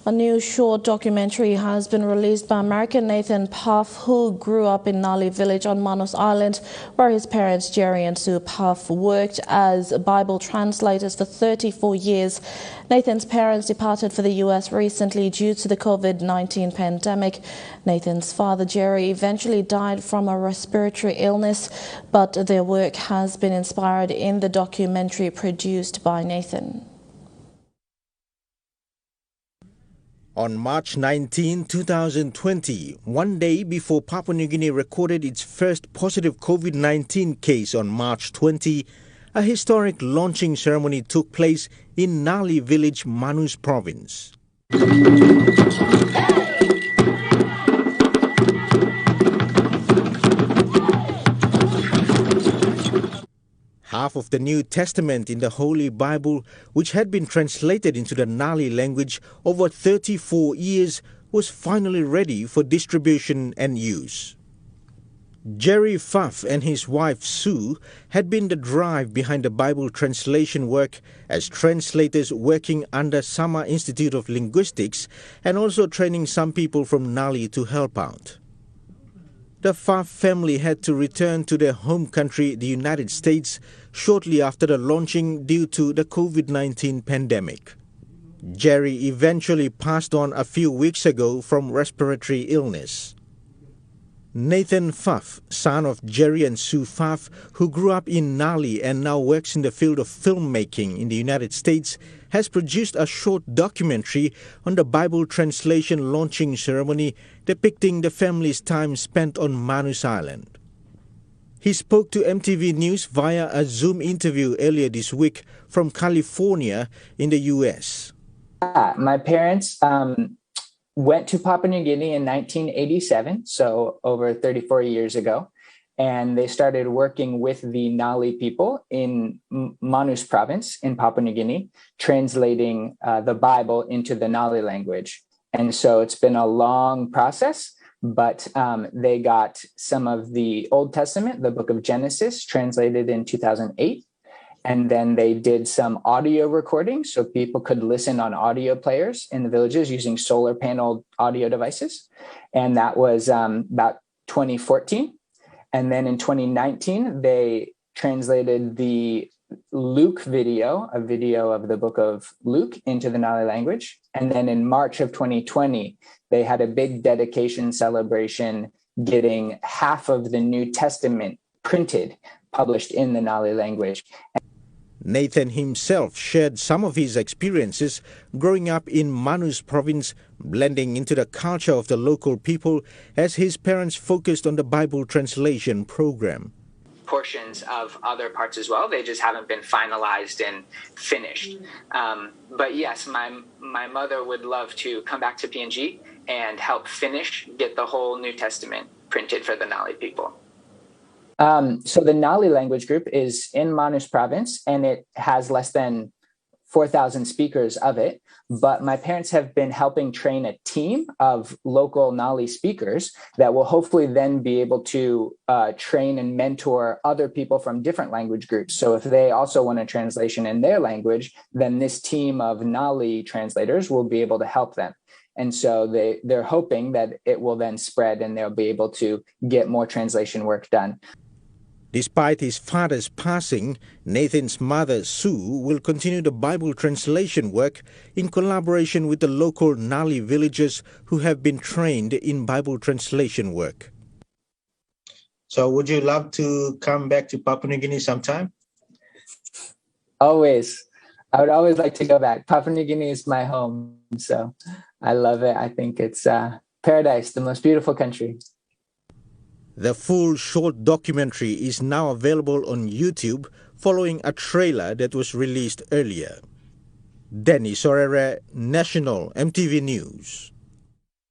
A new short documentary has been released by American Nathan Pfaff, who grew up in Nali village on Manus Island, where his parents Jerry and Sue Pfaff worked as Bible translators for 34 years. Nathan's parents departed for the U.S. recently due to the COVID-19 pandemic. Nathan's father Jerry eventually died from a respiratory illness, but their work has been inspired in the documentary produced by Nathan. On March 19, 2020, one day before Papua New Guinea recorded its first positive COVID-19 case on March 20, a historic launching ceremony took place in Nali village, Manus province. Half of the New Testament in the Holy Bible, which had been translated into the Nali language over 34 years, was finally ready for distribution and use. Jerry Pfaff and his wife Sue had been the drive behind the Bible translation work as translators working under Sama Institute of Linguistics and also training some people from Nali to help out. The Pfaff family had to return to their home country, the United States, shortly after the launching due to the COVID-19 pandemic. Jerry eventually passed on a few weeks ago from respiratory illness. Nathan Pfaff, son of Jerry and Sue Pfaff, who grew up in Nali and now works in the field of filmmaking in the United States, has produced a short documentary on the Bible translation launching ceremony depicting the family's time spent on Manus Island. He spoke to EmTV News via a Zoom interview earlier this week from California in the U.S. My parents went to Papua New Guinea in 1987, so over 34 years ago, and they started working with the Nali people in Manus province in Papua New Guinea, translating the Bible into the Nali language. And so it's been a long process, but they got some of the Old Testament, the book of Genesis, translated in 2008. And then they did some audio recordings so people could listen on audio players in the villages using solar panel audio devices. And that was about 2014. And then in 2019, they translated the Luke video, a video of the book of Luke, into the Nali language. And then in March of 2020, they had a big dedication celebration getting half of the New Testament printed, published in the Nali language. Nathan himself shared some of his experiences growing up in Manus province, blending into the culture of the local people as his parents focused on the Bible translation program. Portions of other parts as well. They just haven't been finalized and finished. But yes, my mother would love to come back to PNG and help get the whole New Testament printed for the Nali people. So the Nali language group is in Manus province, and it has less than 4,000 speakers of it. But my parents have been helping train a team of local Nali speakers that will hopefully then be able to train and mentor other people from different language groups. So if they also want a translation in their language, then this team of Nali translators will be able to help them. And so they're hoping that it will then spread and they'll be able to get more translation work done. Despite his father's passing, Nathan's mother, Sue, will continue the Bible translation work in collaboration with the local Nali villagers who have been trained in Bible translation work. So would you love to come back to Papua New Guinea sometime? Always. I would always like to go back. Papua New Guinea is my home, so I love it. I think it's paradise, the most beautiful country. The full short documentary is now available on YouTube following a trailer that was released earlier. Dennis Orere, National EmTV News.